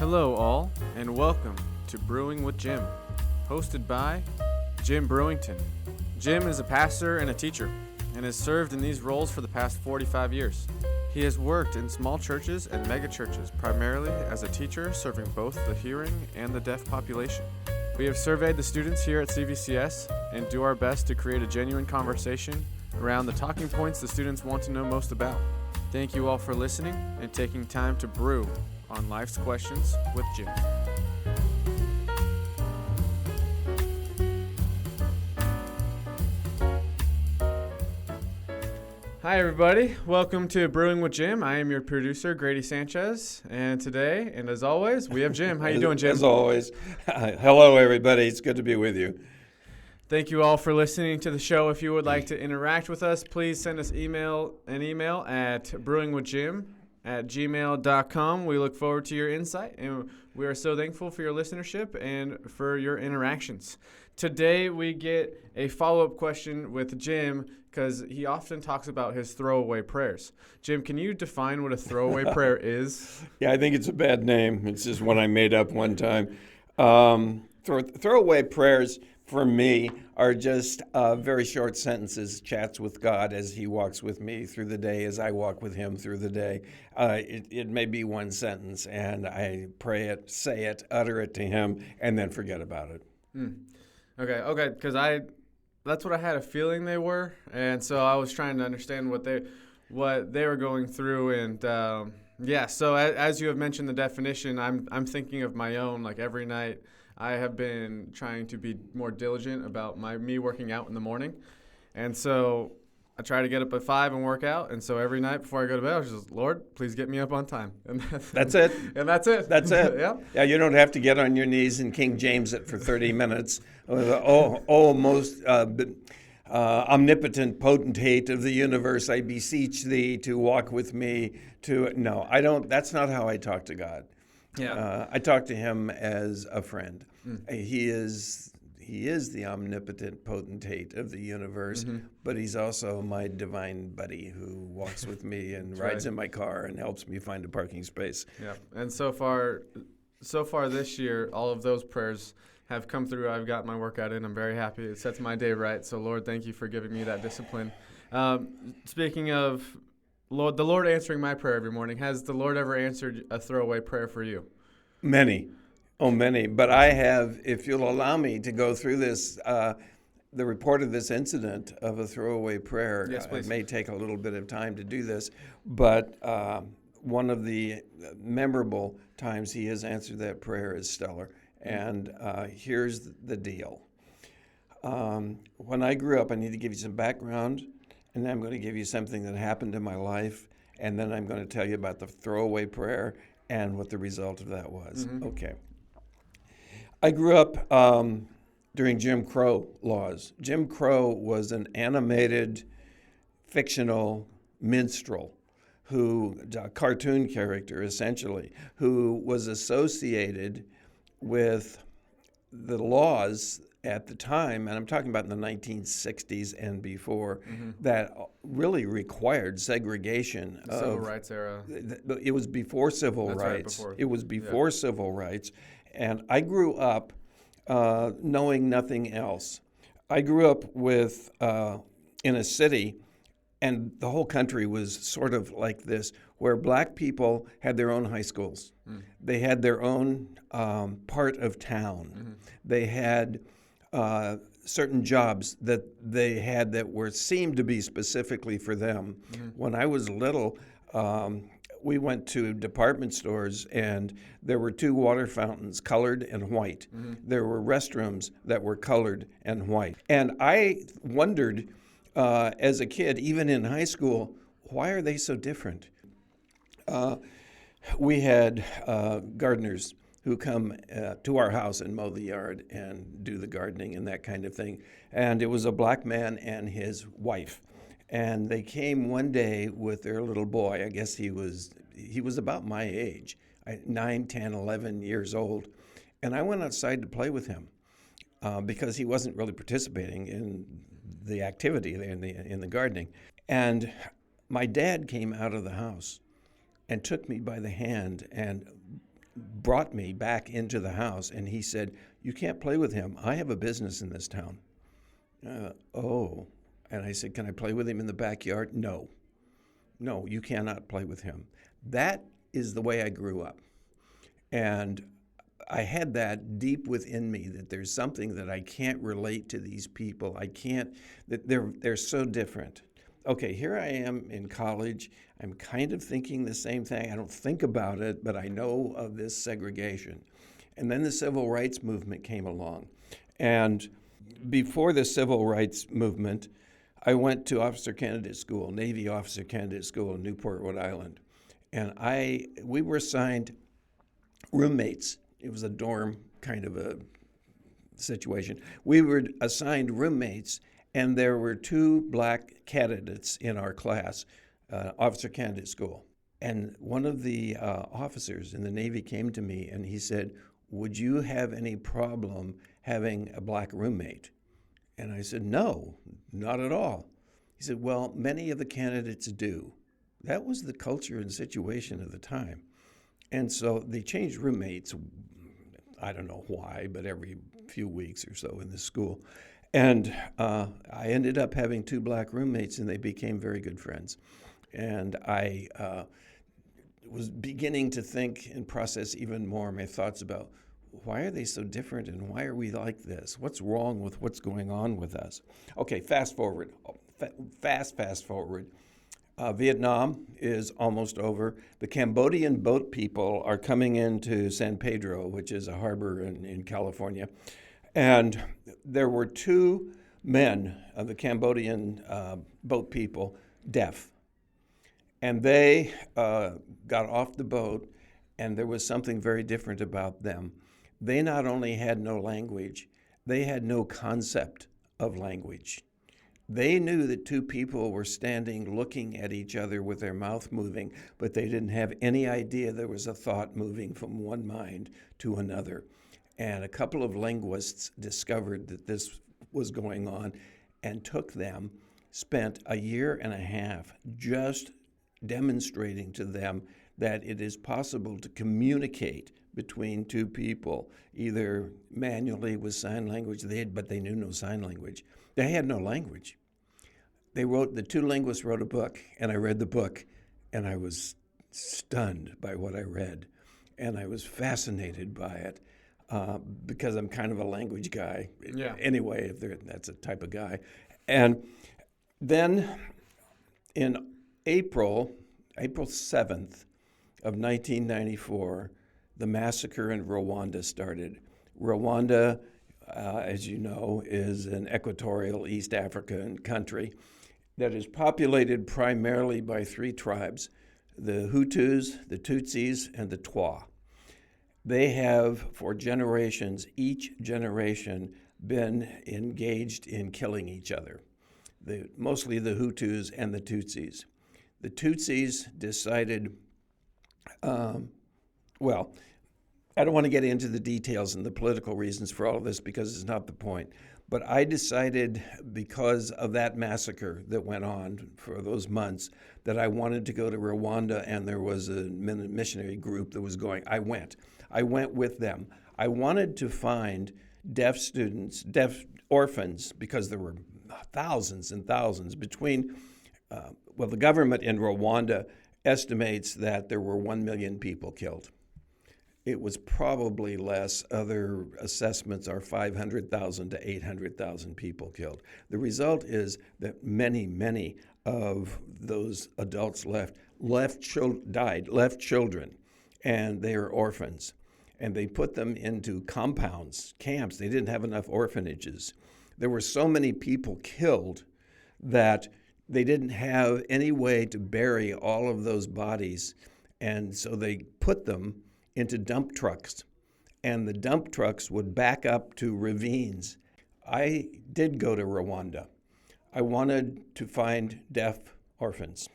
Hello all, and welcome to Brewing with Jim, hosted by Jim Brewington. Jim is a pastor and a teacher, and has served in these roles for the past 45 years. He has worked in small churches and mega churches, primarily as a teacher serving both the hearing and the deaf population. We have surveyed the students here at CVCS and do our best to create a genuine conversation around the talking points the students want to know most about. Thank you all for listening and taking time to brew on Life's Questions with Jim. Hi everybody, welcome to Brewing with Jim. I am your producer, Grady Sanchez, and today, and as always, we have Jim. How you doing, Jim? As always. Hello everybody, it's good to be with you. Thank you all for listening to the show. If you would like to interact with us, please send us an email at brewingwithjim@gmail.com. We look forward to your insight, and we are so thankful for your listenership and for your interactions. Today, we get a follow-up question with Jim because he often talks about his throwaway prayers. Jim, can you define what a throwaway prayer is? Yeah, I think it's a bad name. It's just one I made up one time. Throwaway prayers for me are just very short sentences, chats with God as he walks with me through the day, as I walk with him through the day. It may be one sentence, and I pray it, say it, utter it to him, and then forget about it. Okay, because that's what I had a feeling they were, and so I was trying to understand what they were going through, and so as you have mentioned the definition, I'm thinking of my own, like every night. I have been trying to be more diligent about me working out in the morning. And so I try to get up at 5 and work out. And so every night before I go to bed, I was just, Lord, please get me up on time. And that's it. And that's it. That's it. Yeah. Yeah, you don't have to get on your knees and King James it for 30 minutes. Most omnipotent potentate of the universe, I beseech thee to walk with me. No, I don't. That's not how I talk to God. Yeah. I talk to him as a friend. He is the omnipotent potentate of the universe, but he's also my divine buddy who walks with me and rides in my car and helps me find a parking space. Yeah. And so far this year, all of those prayers have come through. I've got my workout in. I'm very happy. It sets my day right. So Lord, thank you for giving me that discipline. Speaking of Lord, the Lord answering my prayer every morning, has the Lord ever answered a throwaway prayer for you? Many. But I have, if you'll allow me to go through this, the report of this incident of a throwaway prayer. Yes, please. It may take a little bit of time to do this, but one of the memorable times he has answered that prayer is stellar. And here's the deal. When I grew up, I need to give you some background, and then I'm going to give you something that happened in my life, and then I'm going to tell you about the throwaway prayer and what the result of that was. Okay. I grew up during Jim Crow laws. Jim Crow was an animated, fictional minstrel a cartoon character, essentially, who was associated with the laws at the time, and I'm talking about in the 1960s and before, that really required segregation. The Civil Rights era. It was before civil rights. It was before civil rights. And I grew up knowing nothing else. I grew up in a city, and the whole country was sort of like this, where black people had their own high schools. They had their own part of town. They had certain jobs that they had that seemed to be specifically for them. When I was little, we went to department stores, and there were 2 water fountains, colored and white. There were restrooms that were colored and white. And I wondered as a kid, even in high school, why are they so different? We had gardeners who come to our house and mow the yard and do the gardening and that kind of thing. And it was a black man and his wife. And they came one day with their little boy. I guess he was about my age, 9, 10, 11 years old. And I went outside to play with him because he wasn't really participating in the activity in the gardening. And my dad came out of the house and took me by the hand and brought me back into the house, and he said, "You can't play with him. I have a business in this town." Oh. And I said, "Can I play with him in the backyard?" No, you cannot play with him. That is the way I grew up. And I had that deep within me, that there's something that I can't relate to these people. I can't, that they're so different. Okay, here I am in college. I'm kind of thinking the same thing. I don't think about it, but I know of this segregation. And then the civil rights movement came along. And before the civil rights movement, I went to officer candidate school, Navy officer candidate school in Newport, Rhode Island. And we were assigned roommates. It was a dorm kind of a situation. We were assigned roommates, and there were 2 black candidates in our class, officer candidate school. And one of the officers in the Navy came to me and he said, "Would you have any problem having a black roommate?" And I said, "No, not at all." He said, "Well, many of the candidates do." That was the culture and situation of the time. And so they changed roommates, I don't know why, but every few weeks or so in the school. And I ended up having 2 black roommates, and they became very good friends. And I was beginning to think and process even more my thoughts about, why are they so different, and why are we like this? What's wrong with what's going on with us? Okay, fast forward. Vietnam is almost over. The Cambodian boat people are coming into San Pedro, which is a harbor in California. And there were 2 men of the Cambodian boat people, deaf. And they got off the boat, and there was something very different about them. They not only had no language, they had no concept of language. They knew that 2 people were standing looking at each other with their mouth moving, but they didn't have any idea there was a thought moving from one mind to another. And a couple of linguists discovered that this was going on and spent a year and a half just demonstrating to them that it is possible to communicate between 2 people, either manually with sign language, but they knew no sign language. They had no language. The 2 linguists wrote a book, and I read the book, and I was stunned by what I read. And I was fascinated by it because I'm kind of a language guy. Yeah. Anyway, that's a type of guy. And then in April 7th of 1994, the massacre in Rwanda started. Rwanda, as you know, is an equatorial East African country that is populated primarily by 3 tribes, the Hutus, the Tutsis, and the Twa. They have, for generations, each generation, been engaged in killing each other, mostly the Hutus and the Tutsis. The Tutsis decided, I don't want to get into the details and the political reasons for all of this because it's not the point. But I decided, because of that massacre that went on for those months, that I wanted to go to Rwanda, and there was a missionary group that was going. I went with them. I wanted to find deaf orphans, because there were thousands and thousands the government in Rwanda estimates that there were 1 million people killed. It was probably less. Other assessments are 500,000 to 800,000 people killed. The result is that many of those adults left children, and they are orphans. And they put them into compounds, camps. They didn't have enough orphanages. There were so many people killed that they didn't have any way to bury all of those bodies. And so they put them into dump trucks, and the dump trucks would back up to ravines. I did go to Rwanda. I wanted to find deaf orphans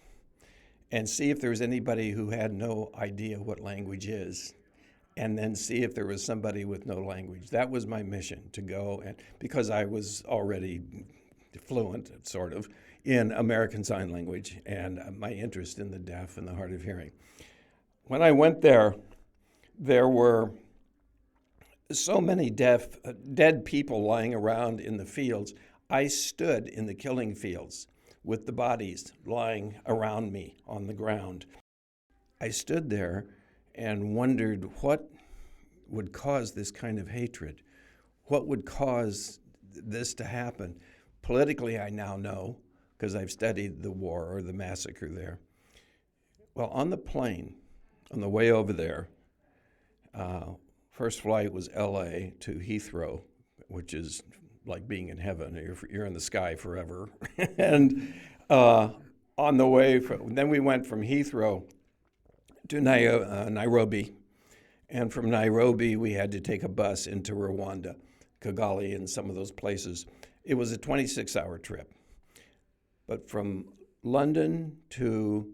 and see if there was anybody who had no idea what language is, and then see if there was somebody with no language. That was my mission, to go, and because I was already fluent, sort of, in American Sign Language, and my interest in the deaf and the hard of hearing. When I went there, There were so many dead people lying around in the fields. I stood in the killing fields with the bodies lying around me on the ground. I stood there and wondered what would cause this kind of hatred. What would cause this to happen? Politically, I now know, because I've studied the war or the massacre there. Well, on the plane, on the way over there, first flight was LA to Heathrow, which is like being in heaven. You're in the sky forever. And on the way, then we went from Heathrow to Nairobi. And from Nairobi, we had to take a bus into Rwanda, Kigali, and some of those places. It was a 26-hour trip. But from London to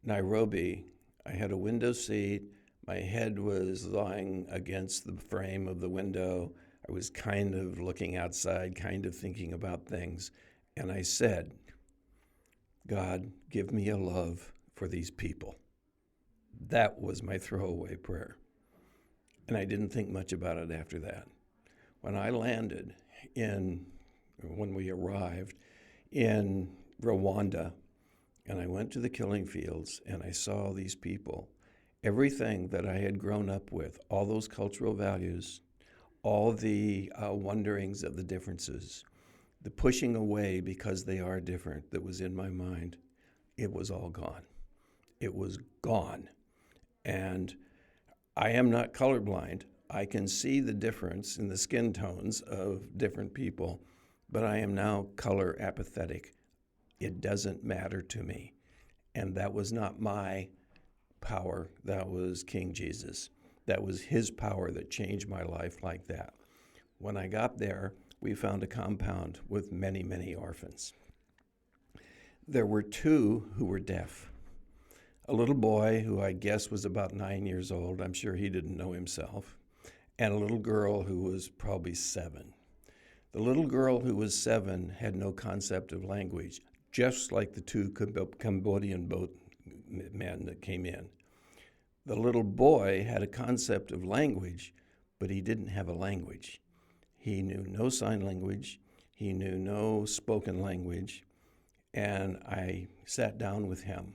Nairobi, I had a window seat. My head was lying against the frame of the window. I was kind of looking outside, kind of thinking about things. And I said, God, give me a love for these people. That was my throwaway prayer. And I didn't think much about it after that. When I landed when we arrived in Rwanda, and I went to the killing fields, and I saw these people, everything that I had grown up with, all those cultural values, all the wonderings of the differences, the pushing away because they are different that was in my mind, it was all gone. It was gone. And I am not colorblind. I can see the difference in the skin tones of different people, but I am now color apathetic. It doesn't matter to me. And that was not my power. That was King Jesus. That was his power that changed my life like that. When I got there, we found a compound with many, many orphans. There were two who were deaf. A little boy who I guess was about 9 years old. I'm sure he didn't know himself. And a little girl who was probably 7. The little girl who was 7 had no concept of language, just like the two Cambodian boatmen that came in. The little boy had a concept of language, but he didn't have a language. He knew no sign language. He knew no spoken language. And I sat down with him,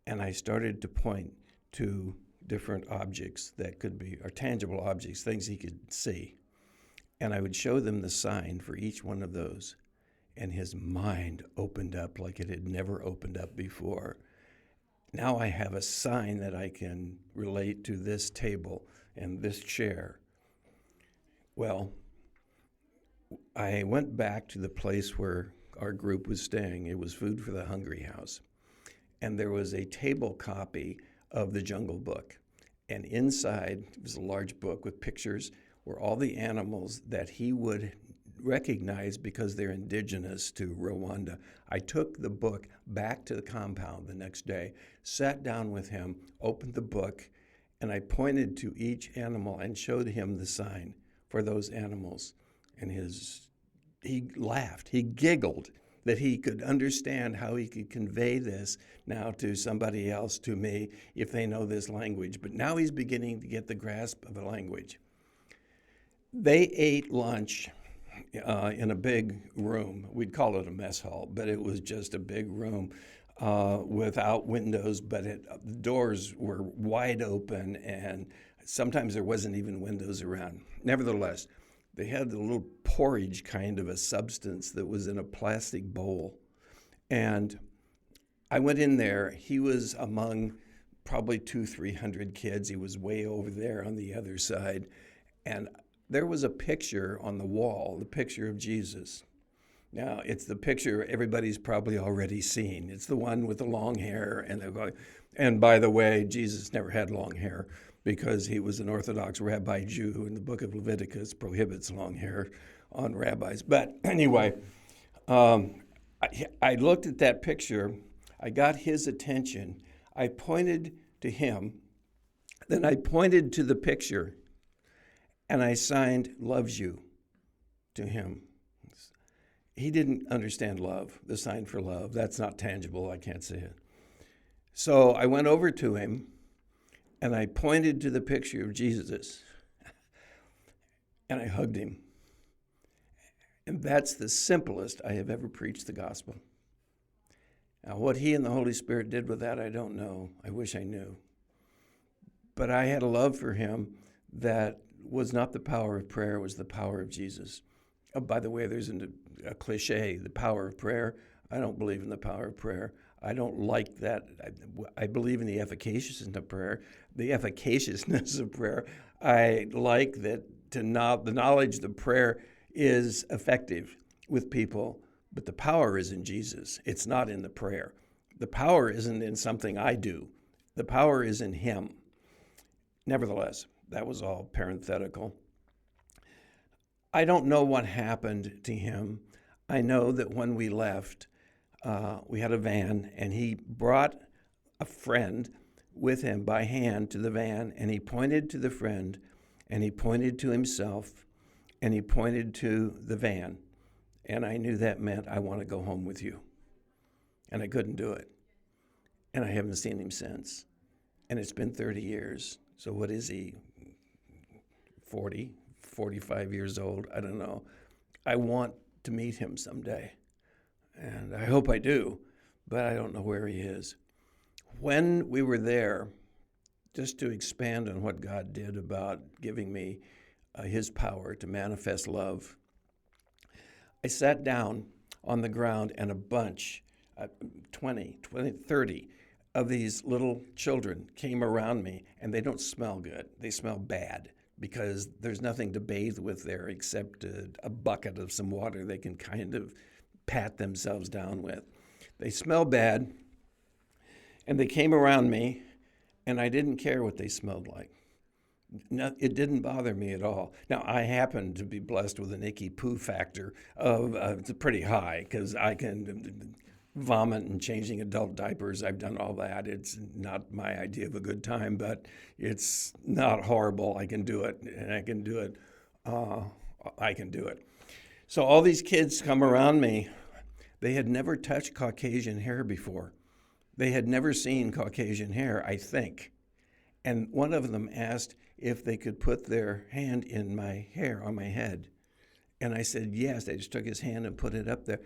and I started to point to different objects that could be, or tangible objects, things he could see. And I would show them the sign for each one of those. And his mind opened up like it had never opened up before. Now I have a sign that I can relate to this table and this chair. Well, I went back to the place where our group was staying. It was Food for the Hungry House. And there was a table copy of the Jungle Book. And inside, it was a large book with pictures, were all the animals that he would recognize because they're indigenous to Rwanda. I took the book back to the compound the next day, sat down with him, opened the book, and I pointed to each animal and showed him the sign for those animals. And he laughed, he giggled that he could understand how he could convey this now to somebody else, to me, if they know this language. But now he's beginning to get the grasp of a language. They ate lunch in a big room. We'd call it a mess hall, but it was just a big room without windows, but the doors were wide open, and sometimes there wasn't even windows around. Nevertheless, they had a little porridge kind of a substance that was in a plastic bowl. And I went in there. He was among probably 200-300 kids. He was way over there on the other side. And there was a picture on the wall, the picture of Jesus. Now, it's the picture everybody's probably already seen. It's the one with the long hair. And by the way, Jesus never had long hair, because he was an Orthodox rabbi Jew, and the book of Leviticus prohibits long hair on rabbis. But anyway, I looked at that picture. I got his attention. I pointed to him. Then I pointed to the picture, and I signed "loves you" to him. He didn't understand love, the sign for love. That's not tangible. I can't see it. So I went over to him, And I pointed to the picture of Jesus, and I hugged him. And that's the simplest I have ever preached the gospel. Now, what he and the Holy Spirit did with that, I don't know. I wish I knew. But I had a love for him that was not the power of prayer, it was the power of Jesus. Oh, by the way, there's a cliche, the power of prayer. I don't believe in the power of prayer. I don't like that. I believe in the efficaciousness of prayer. The efficaciousness of prayer. I like that the knowledge that prayer is effective with people, but the power is in Jesus. It's not in the prayer. The power isn't in something I do. The power is in him. Nevertheless, that was all parenthetical. I don't know what happened to him. I know that when we left, we had a van, and he brought a friend with him by hand to the van, and he pointed to the friend, and he pointed to himself, and he pointed to the van. And I knew that meant, I want to go home with you. And I couldn't do it. And I haven't seen him since. And it's been 30 years. So what is he? 40, 45 years old? I don't know. I want to meet him someday. And I hope I do, but I don't know where he is. When we were there, just to expand on what God did about giving me his power to manifest love, I sat down on the ground, and a bunch, 30 of these little children came around me, and they don't smell good. They smell bad because there's nothing to bathe with there except a bucket of some water they can kind of pat themselves down with. They smell bad, and they came around me, and I didn't care what they smelled like. No, it didn't bother me at all. Now, I happen to be blessed with an icky poo factor of it's pretty high because I can vomit and changing adult diapers. I've done all that. It's not my idea of a good time, but it's not horrible. I can do it, and I can do it. I can do it. So all these kids come around me. They had never touched Caucasian hair before. They had never seen Caucasian hair, I think. And one of them asked if they could put their hand in my hair on my head. And I said, yes. They just took his hand and put it up there.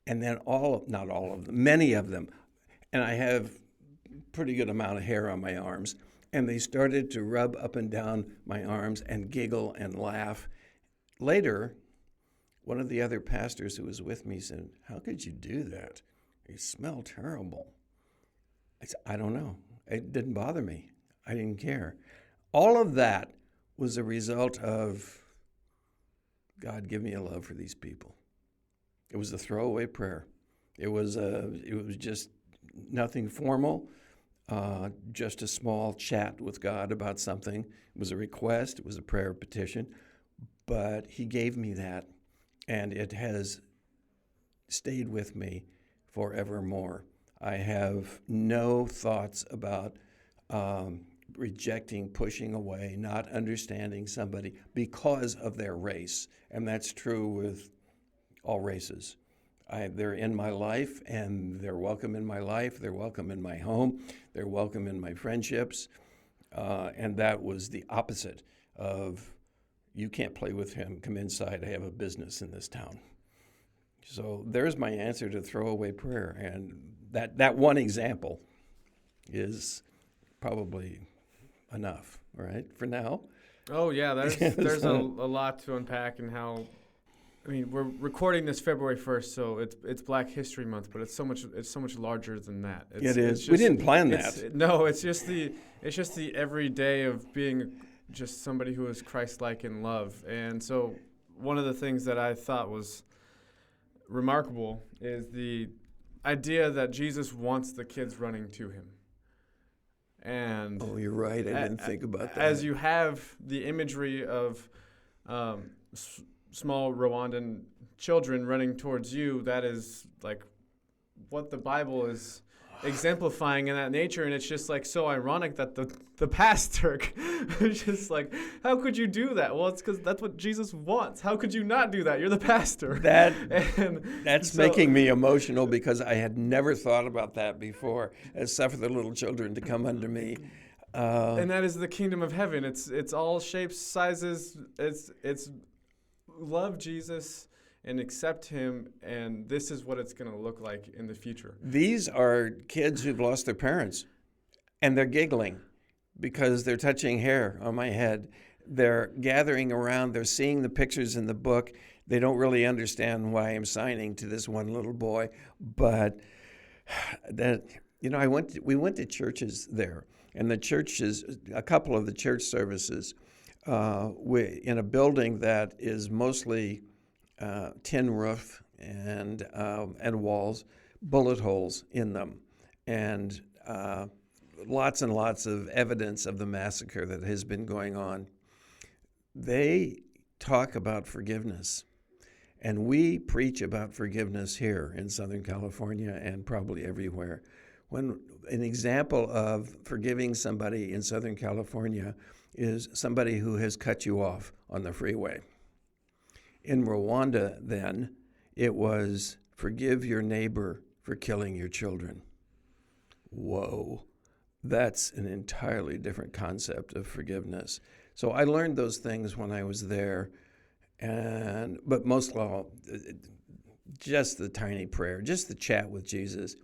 And then not all of them, many of them, and I have pretty good amount of hair on my arms, and they started to rub up and down my arms and giggle and laugh. Later, one of the other pastors who was with me said, how could you do that? You smell terrible. I said, I don't know. It didn't bother me. I didn't care. All of that was a result of God give me a love for these people. It was a throwaway prayer. It was just nothing formal, just a small chat with God about something. It was a request. It was a prayer petition. But he gave me that, and it has stayed with me forevermore. I have no thoughts about rejecting, pushing away, not understanding somebody because of their race. And that's true with all races. They're in my life, and they're welcome in my life. They're welcome in my home. They're welcome in my friendships. And that was the opposite of, you can't play with him. Come inside. I have a business in this town. So there's my answer to throwaway prayer. And that one example is probably enough, right, for now. Oh, yeah, there's a lot to unpack, and how, I mean, we're recording this February 1st, so it's Black History Month, but it's so much larger than that. It is. We didn't plan that. No, it's just the everyday of being just somebody who is Christ-like in love. And so one of the things that I thought was remarkable is the idea that Jesus wants the kids running to him. And oh, you're right. I didn't think about that. As you have the imagery of small Rwandan children running towards you, that is like what the Bible is exemplifying in that nature. And it's just like so ironic that the pastor is just like, how could you do that? Well, it's because that's what Jesus wants. How could you not do that? You're the pastor. That's making me emotional because I had never thought about that before. Suffer the little children to come unto me. And that is the kingdom of heaven. It's all shapes, sizes. It's love Jesus and accept him, and this is what it's going to look like in the future. These are kids who've lost their parents, and they're giggling because they're touching hair on my head. They're gathering around. They're seeing the pictures in the book. They don't really understand why I'm signing to this one little boy, but that we went to churches there, and the churches, a couple of the church services, in a building that is mostly tin roof and walls, bullet holes in them, and lots and lots of evidence of the massacre that has been going on. They talk about forgiveness, and we preach about forgiveness here in Southern California and probably everywhere. When an example of forgiving somebody in Southern California is somebody who has cut you off on the freeway. In Rwanda, then, it was forgive your neighbor for killing your children. Whoa, that's an entirely different concept of forgiveness. So I learned those things when I was there, but most of all, just the tiny prayer, just the chat with Jesus.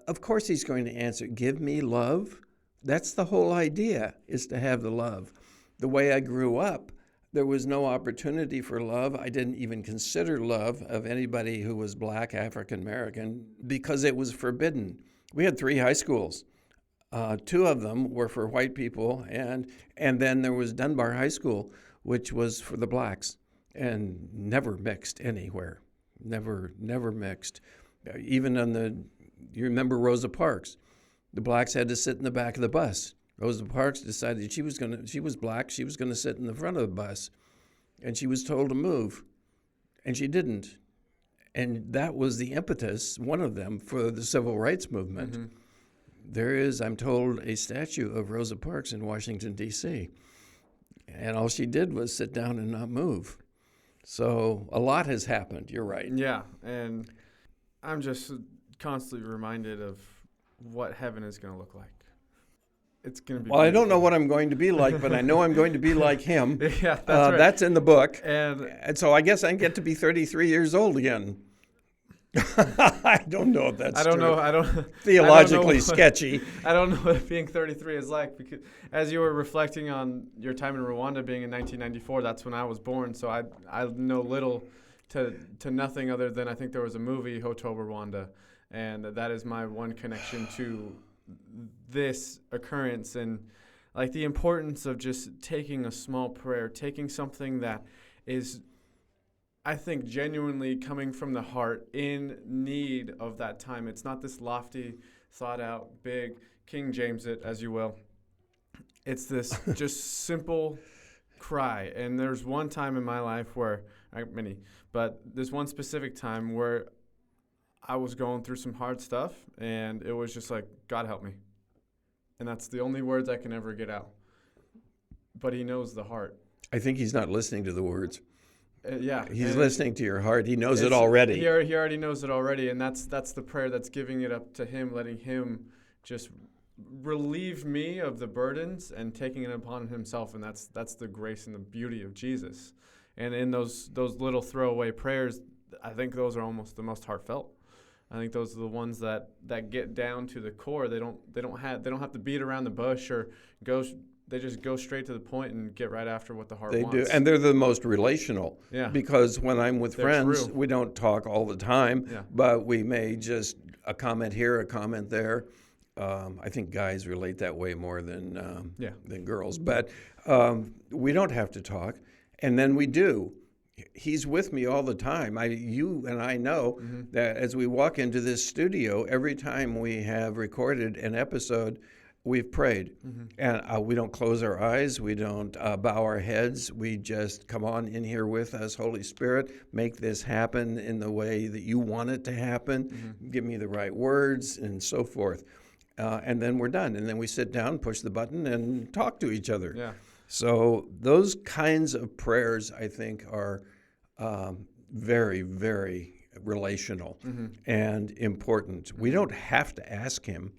Of course he's going to answer, give me love. That's the whole idea, is to have the love. The way I grew up, there was no opportunity for love. I didn't even consider love of anybody who was black, African American, because it was forbidden. We had 3 high schools. 2 of them were for white people, and then there was Dunbar High School, which was for the blacks, and never mixed anywhere. Never mixed. Even you remember Rosa Parks. The blacks had to sit in the back of the bus. Rosa Parks decided she was black, she was going to sit in the front of the bus, and she was told to move, and she didn't. And that was the impetus, one of them, for the civil rights movement. Mm-hmm. There is, I'm told, a statue of Rosa Parks in Washington, D.C., and all she did was sit down and not move. So a lot has happened, you're right. Yeah, and I'm just constantly reminded of what heaven is going to look like. It's going to be. Well, beautiful. I don't know what I'm going to be like, but I know I'm going to be like him. Yeah, that's right. That's in the book. And so I guess I get to be 33 years old again. I don't know if that's true. I don't theologically sketchy. I don't know what being 33 is like, because as you were reflecting on your time in Rwanda being in 1994, that's when I was born. So I know little to nothing other than I think there was a movie, Hotel Rwanda, and that is my one connection to this occurrence, and like the importance of just taking a small prayer, taking something that is, I think, genuinely coming from the heart in need of that time. It's not this lofty, thought out, big, King James it, as you will. It's this just simple cry. And there's one time in my life where, but there's one specific time where I was going through some hard stuff, and it was just like, God help me. And that's the only words I can ever get out. But he knows the heart. I think he's not listening to the words. Yeah. He's listening to your heart. He knows it already. He already knows it already, and that's the prayer that's giving it up to him, letting him just relieve me of the burdens and taking it upon himself, and that's the grace and the beauty of Jesus. And in those little throwaway prayers, I think those are almost the most heartfelt. I think those are the ones that get down to the core. They don't have to beat around the bush or go. They just go straight to the point and get right after what the heart wants. They do, and they're the most relational. Yeah. Because when I'm with friends, we don't talk all the time, yeah. But we may just a comment here, a comment there. I think guys relate that way more than girls, but we don't have to talk, and then we do. He's with me all the time. You and I know that as we walk into this studio, every time we have recorded an episode, we've prayed. And we don't close our eyes. We don't bow our heads. We just come on in here with us. Holy Spirit, make this happen in the way that you want it to happen. Give me the right words and so forth. And then we're done. And then we sit down, push the button, and talk to each other. Yeah. So those kinds of prayers, I think, are very, very relational and important. We don't have to ask him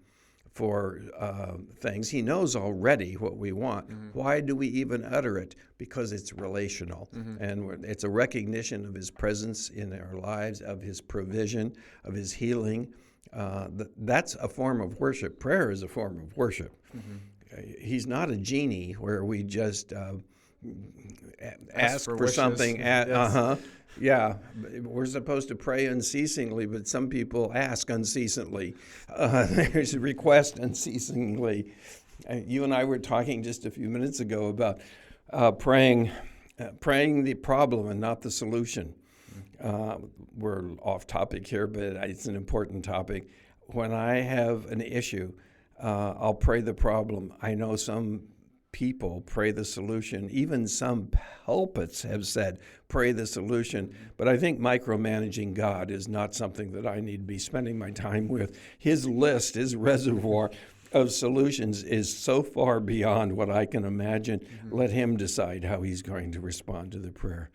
for things. He knows already what we want. Why do we even utter it? Because it's relational, and it's a recognition of His presence in our lives, of His provision, of His healing. That's a form of worship. Prayer is a form of worship. He's not a genie where we just ask for something. Yeah, we're supposed to pray unceasingly, but some people ask unceasingly. There's a request unceasingly. You and I were talking just a few minutes ago about praying the problem and not the solution. We're off topic here, but it's an important topic. When I have an issue, I'll pray the problem. I know some people pray the solution. Even some pulpits have said, pray the solution. But I think micromanaging God is not something that I need to be spending my time with. His list, his reservoir of solutions is so far beyond what I can imagine. Let Him decide how He's going to respond to the prayer.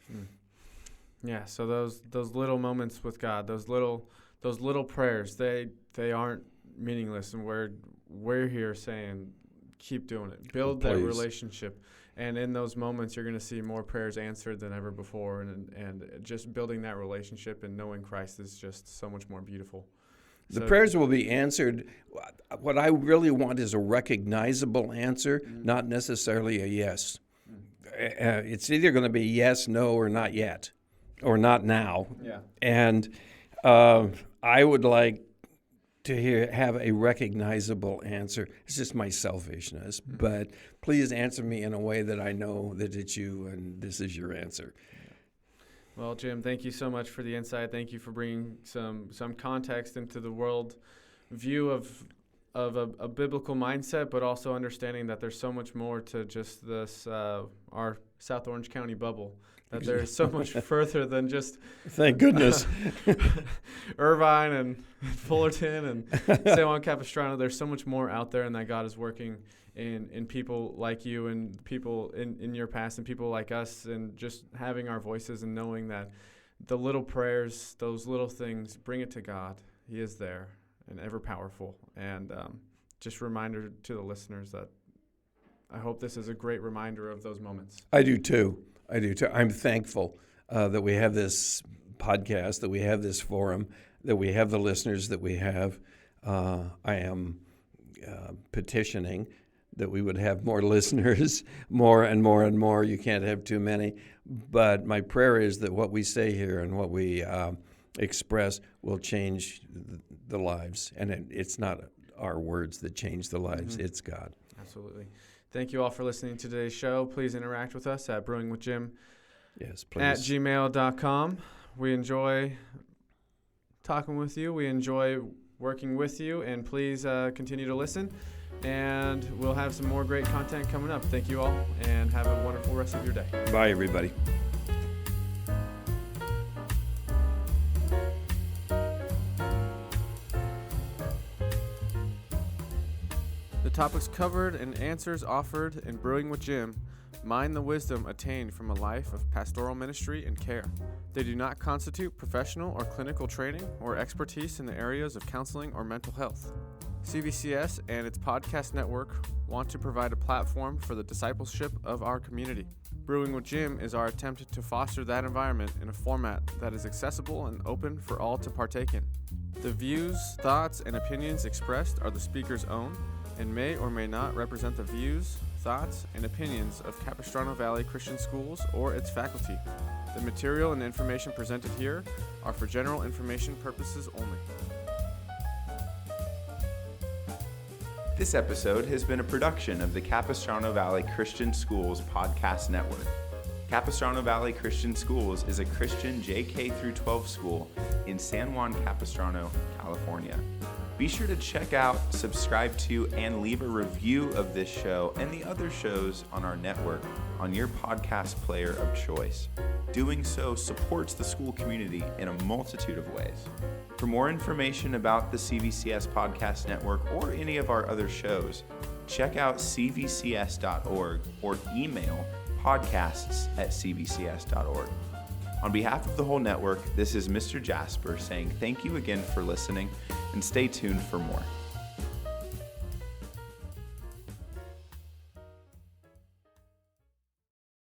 Yeah, so those little moments with God, those little prayers, they aren't meaningless, and we're here saying, keep doing it. Build that relationship. And in those moments, you're going to see more prayers answered than ever before. And just building that relationship and knowing Christ is just so much more beautiful. The prayers will be answered. What I really want is a recognizable answer, not necessarily a yes. It's either going to be yes, no, or not yet, or not now. Yeah. And I would like to have a recognizable answer. It's just my selfishness, but please answer me in a way that I know that it's you and this is your answer. Well, Jim, thank you so much for the insight. Thank you for bringing some context into the world view of a biblical mindset, but also understanding that there's so much more to just this our South Orange County bubble. That there's so much further than just thank goodness Irvine and Fullerton and San Juan Capistrano. There's so much more out there, and that God is working in people like you and people in your past and people like us, and just having our voices and knowing that the little prayers, those little things, bring it to God. He is there and ever powerful. And just reminder to the listeners that I hope this is a great reminder of those moments. I do too. I'm thankful that we have this podcast, that we have this forum, that we have the listeners that we have. I am petitioning that we would have more listeners, more and more and more. You can't have too many. But my prayer is that what we say here and what we express will change the lives. And it's not our words that change the lives. It's God. Absolutely. Thank you all for listening to today's show. Please interact with us at Brewing with Jim. Yes, please. At gmail.com. We enjoy talking with you. We enjoy working with you. And please continue to listen. And we'll have some more great content coming up. Thank you all, and have a wonderful rest of your day. Bye, everybody. The topics covered and answers offered in Brewing with Jim mine the wisdom attained from a life of pastoral ministry and care. They do not constitute professional or clinical training or expertise in the areas of counseling or mental health. CVCS and its podcast network want to provide a platform for the discipleship of our community. Brewing with Jim is our attempt to foster that environment in a format that is accessible and open for all to partake in. The views, thoughts, and opinions expressed are the speaker's own and may or may not represent the views, thoughts, and opinions of Capistrano Valley Christian Schools or its faculty. The material and information presented here are for general information purposes only. This episode has been a production of the Capistrano Valley Christian Schools Podcast Network. Capistrano Valley Christian Schools is a Christian JK-12 school in San Juan Capistrano, California. Be sure to check out, subscribe to, and leave a review of this show and the other shows on our network on your podcast player of choice. Doing so supports the school community in a multitude of ways. For more information about the CVCS Podcast Network or any of our other shows, check out cvcs.org or email podcasts@cvcs.org. On behalf of the whole network, this is Mr. Jasper saying thank you again for listening, and stay tuned for more.